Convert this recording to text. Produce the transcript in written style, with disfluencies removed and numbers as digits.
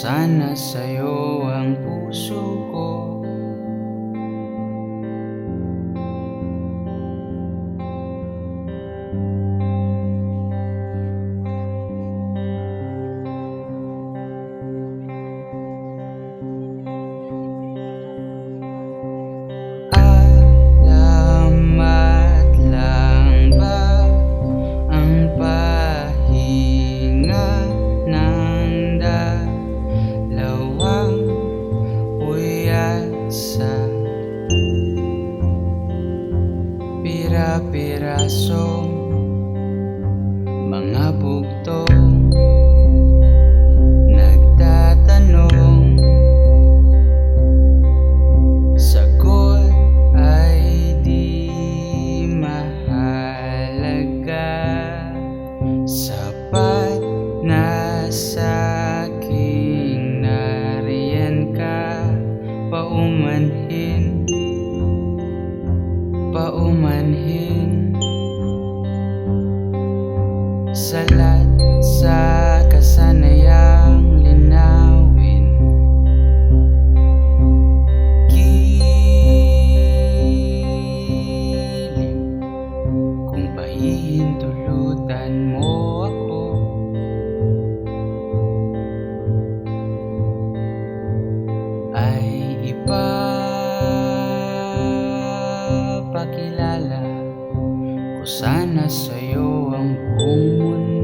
sana sa'yo ang puso ko. Alamat lang ba ang pahinga ng dalawang puyat sa pira-pirasong mga bugtong nagtatanong? Sagot ay di mahalaga, sapat na sa'king nariyan ka. Paumanhin salat sa kasanayang linawin. Kiling kung pahihintulutan mo ako, ay ipapakilala ko sana sa'yo ang buong mundo.